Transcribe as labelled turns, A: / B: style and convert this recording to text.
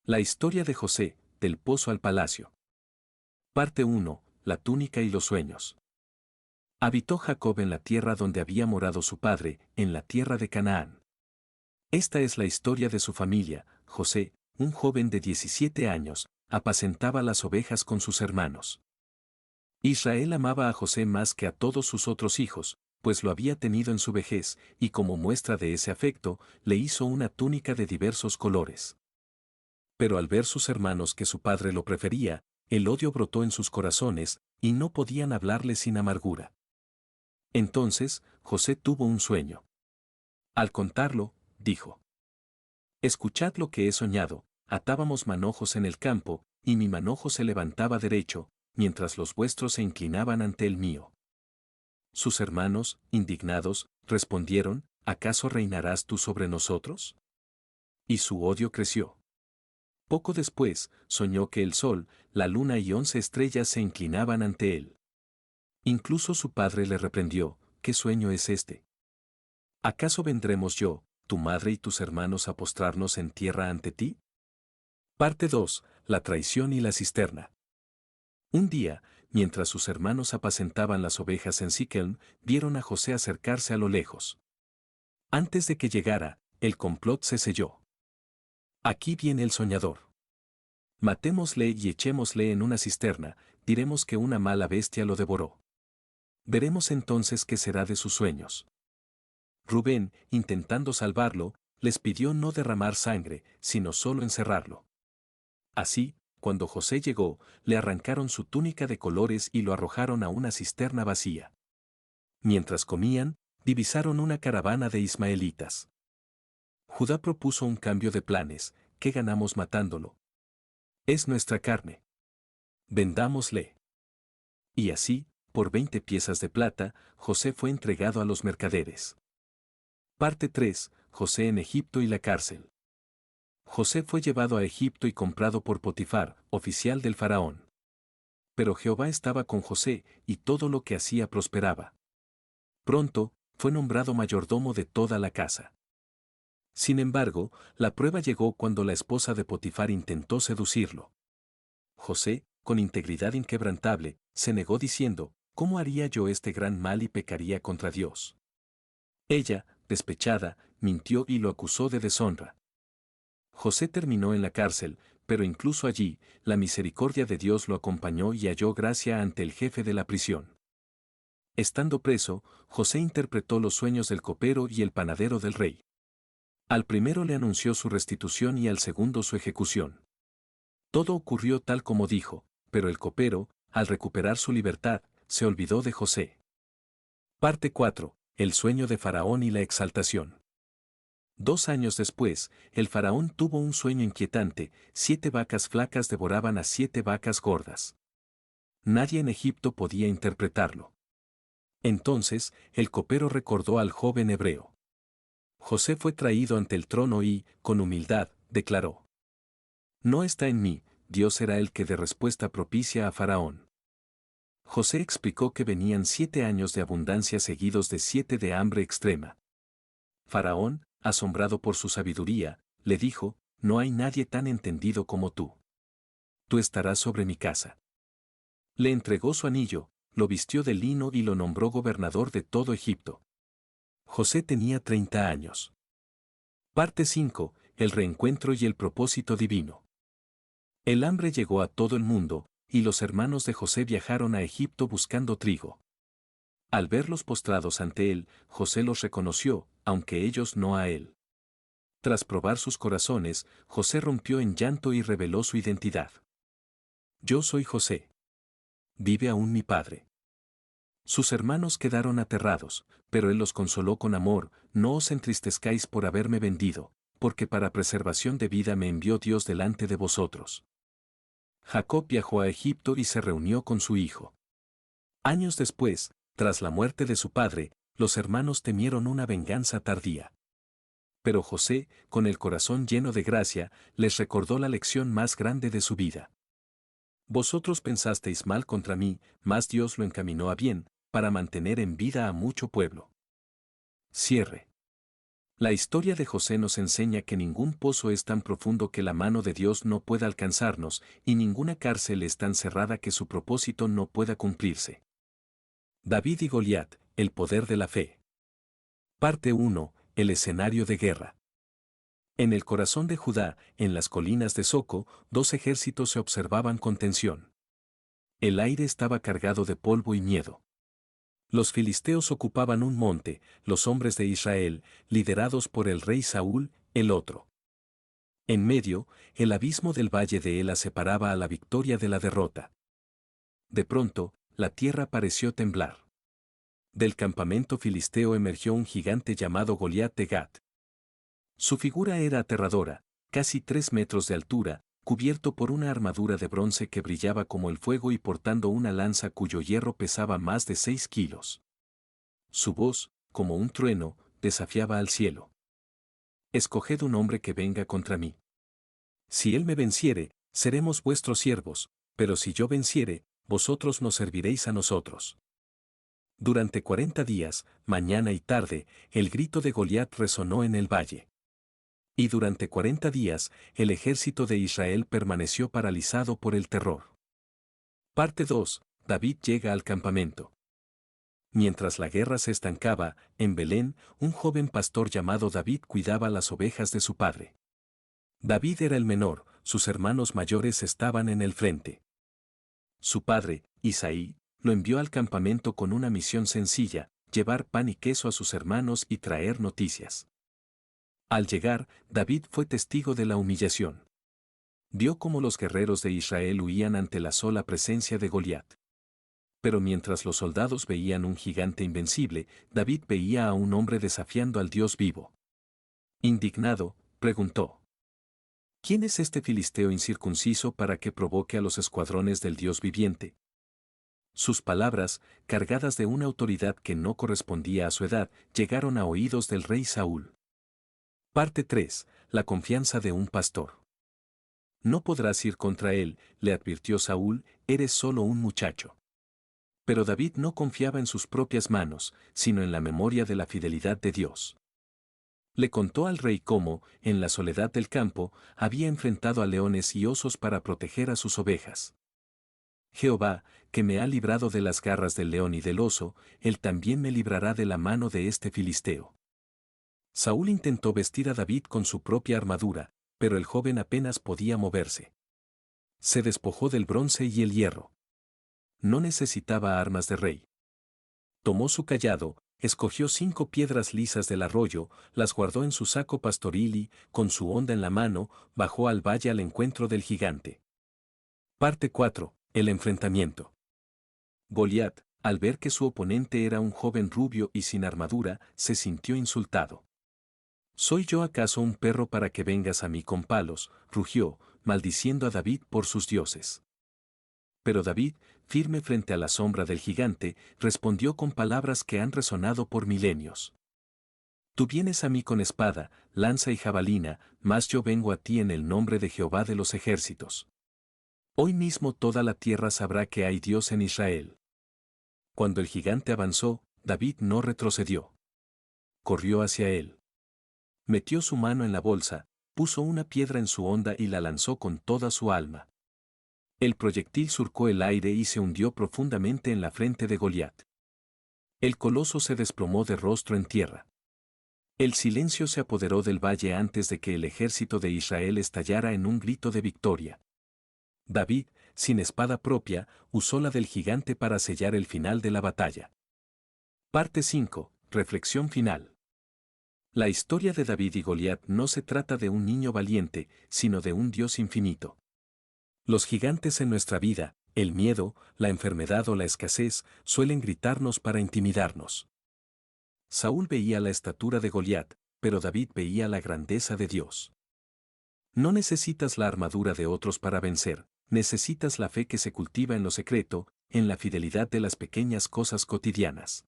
A: La historia de José, del pozo al palacio. Parte 1. La túnica y los sueños. Habitó Jacob en la tierra donde había morado su padre, en la tierra de Canaán. Esta es la historia de su familia. José, un joven de 17 años, apacentaba las ovejas con sus hermanos. Israel amaba a José más que a todos sus otros hijos, pues lo había tenido en su vejez, y como muestra de ese afecto, le hizo una túnica de diversos colores. Pero al ver sus hermanos que su padre lo prefería, el odio brotó en sus corazones, y no podían hablarle sin amargura. Entonces, José tuvo un sueño. Al contarlo, dijo: Escuchad lo que he soñado, atábamos manojos en el campo, y mi manojo se levantaba derecho, mientras los vuestros se inclinaban ante el mío. Sus hermanos, indignados, respondieron: ¿Acaso reinarás tú sobre nosotros? Y su odio creció. Poco después, soñó que el sol, la luna y 11 estrellas se inclinaban ante él. Incluso su padre le reprendió: ¿Qué sueño es este? ¿Acaso vendremos yo, tu madre y tus hermanos a postrarnos en tierra ante ti? Parte 2. La traición y la cisterna. Un día, mientras sus hermanos apacentaban las ovejas en Siquem, vieron a José acercarse a lo lejos. Antes de que llegara, el complot se selló. Aquí viene el soñador. Matémosle y echémosle en una cisterna, diremos que una mala bestia lo devoró. Veremos entonces qué será de sus sueños. Rubén, intentando salvarlo, les pidió no derramar sangre, sino solo encerrarlo. Así, cuando José llegó, le arrancaron su túnica de colores y lo arrojaron a una cisterna vacía. Mientras comían, divisaron una caravana de ismaelitas. Judá propuso un cambio de planes: ¿qué ganamos matándolo? Es nuestra carne. Vendámosle. Y así, por 20 piezas de plata, José fue entregado a los mercaderes. Parte 3. José en Egipto y la cárcel. José fue llevado a Egipto y comprado por Potifar, oficial del faraón. Pero Jehová estaba con José, y todo lo que hacía prosperaba. Pronto, fue nombrado mayordomo de toda la casa. Sin embargo, la prueba llegó cuando la esposa de Potifar intentó seducirlo. José, con integridad inquebrantable, se negó diciendo: ¿Cómo haría yo este gran mal y pecaría contra Dios? Ella, despechada, mintió y lo acusó de deshonra. José terminó en la cárcel, pero incluso allí, la misericordia de Dios lo acompañó y halló gracia ante el jefe de la prisión. Estando preso, José interpretó los sueños del copero y el panadero del rey. Al primero le anunció su restitución y al segundo su ejecución. Todo ocurrió tal como dijo, pero el copero, al recuperar su libertad, se olvidó de José. Parte 4. El sueño de Faraón y la exaltación. 2 años después, el faraón tuvo un sueño inquietante: 7 vacas flacas devoraban a 7 vacas gordas. Nadie en Egipto podía interpretarlo. Entonces, el copero recordó al joven hebreo. José fue traído ante el trono y, con humildad, declaró: No está en mí, Dios será el que dé respuesta propicia a Faraón. José explicó que venían 7 años de abundancia seguidos de 7 de hambre extrema. Faraón, asombrado por su sabiduría, le dijo: No hay nadie tan entendido como tú. Tú estarás sobre mi casa. Le entregó su anillo, lo vistió de lino y lo nombró gobernador de todo Egipto. José tenía 30 años. Parte 5. El reencuentro y el propósito divino. El hambre llegó a todo el mundo, y los hermanos de José viajaron a Egipto buscando trigo. Al verlos postrados ante él, José los reconoció, aunque ellos no a él. Tras probar sus corazones, José rompió en llanto y reveló su identidad. Yo soy José. ¿Vive aún mi padre? Sus hermanos quedaron aterrados, pero él los consoló con amor: No os entristezcáis por haberme vendido, porque para preservación de vida me envió Dios delante de vosotros. Jacob viajó a Egipto y se reunió con su hijo. Años después, tras la muerte de su padre, los hermanos temieron una venganza tardía. Pero José, con el corazón lleno de gracia, les recordó la lección más grande de su vida. Vosotros pensasteis mal contra mí, mas Dios lo encaminó a bien, para mantener en vida a mucho pueblo. Cierre. La historia de José nos enseña que ningún pozo es tan profundo que la mano de Dios no pueda alcanzarnos, y ninguna cárcel es tan cerrada que su propósito no pueda cumplirse. David y Goliat, el poder de la fe. Parte 1. El escenario de guerra. En el corazón de Judá, en las colinas de Soco, dos ejércitos se observaban con tensión. El aire estaba cargado de polvo y miedo. Los filisteos ocupaban un monte, los hombres de Israel, liderados por el rey Saúl, el otro. En medio, el abismo del valle de Ela separaba a la victoria de la derrota. De pronto, la tierra pareció temblar. Del campamento filisteo emergió un gigante llamado Goliat de Gat. Su figura era aterradora, casi 3 metros de altura, cubierto por una armadura de bronce que brillaba como el fuego y portando una lanza cuyo hierro pesaba más de 6 kilos. Su voz, como un trueno, desafiaba al cielo. Escoged un hombre que venga contra mí. Si él me venciere, seremos vuestros siervos, pero si yo venciere, vosotros nos serviréis a nosotros. Durante 40 días, mañana y tarde, el grito de Goliat resonó en el valle. Y durante 40 días, el ejército de Israel permaneció paralizado por el terror. Parte 2. David llega al campamento. Mientras la guerra se estancaba, en Belén, un joven pastor llamado David cuidaba las ovejas de su padre. David era el menor, sus hermanos mayores estaban en el frente. Su padre, Isaí, lo envió al campamento con una misión sencilla: llevar pan y queso a sus hermanos y traer noticias. Al llegar, David fue testigo de la humillación. Vio cómo los guerreros de Israel huían ante la sola presencia de Goliat. Pero mientras los soldados veían un gigante invencible, David veía a un hombre desafiando al Dios vivo. Indignado, preguntó: ¿quién es este filisteo incircunciso para que provoque a los escuadrones del Dios viviente? Sus palabras, cargadas de una autoridad que no correspondía a su edad, llegaron a oídos del rey Saúl. Parte 3. La confianza de un pastor. No podrás ir contra él, le advirtió Saúl, eres solo un muchacho. Pero David no confiaba en sus propias manos, sino en la memoria de la fidelidad de Dios. Le contó al rey cómo, en la soledad del campo, había enfrentado a leones y osos para proteger a sus ovejas. Jehová, que me ha librado de las garras del león y del oso, él también me librará de la mano de este filisteo. Saúl intentó vestir a David con su propia armadura, pero el joven apenas podía moverse. Se despojó del bronce y el hierro. No necesitaba armas de rey. Tomó su cayado, escogió 5 piedras lisas del arroyo, las guardó en su saco pastoril y, con su honda en la mano, bajó al valle al encuentro del gigante. Parte 4. El enfrentamiento. Goliat, al ver que su oponente era un joven rubio y sin armadura, se sintió insultado. ¿Soy yo acaso un perro para que vengas a mí con palos?, rugió, maldiciendo a David por sus dioses. Pero David, firme frente a la sombra del gigante, respondió con palabras que han resonado por milenios. Tú vienes a mí con espada, lanza y jabalina, mas yo vengo a ti en el nombre de Jehová de los ejércitos. Hoy mismo toda la tierra sabrá que hay Dios en Israel. Cuando el gigante avanzó, David no retrocedió. Corrió hacia él. Metió su mano en la bolsa, puso una piedra en su honda y la lanzó con toda su alma. El proyectil surcó el aire y se hundió profundamente en la frente de Goliat. El coloso se desplomó de rostro en tierra. El silencio se apoderó del valle antes de que el ejército de Israel estallara en un grito de victoria. David, sin espada propia, usó la del gigante para sellar el final de la batalla. Parte 5. Reflexión final. La historia de David y Goliat no se trata de un niño valiente, sino de un Dios infinito. Los gigantes en nuestra vida, el miedo, la enfermedad o la escasez, suelen gritarnos para intimidarnos. Saúl veía la estatura de Goliat, pero David veía la grandeza de Dios. No necesitas la armadura de otros para vencer, necesitas la fe que se cultiva en lo secreto, en la fidelidad de las pequeñas cosas cotidianas.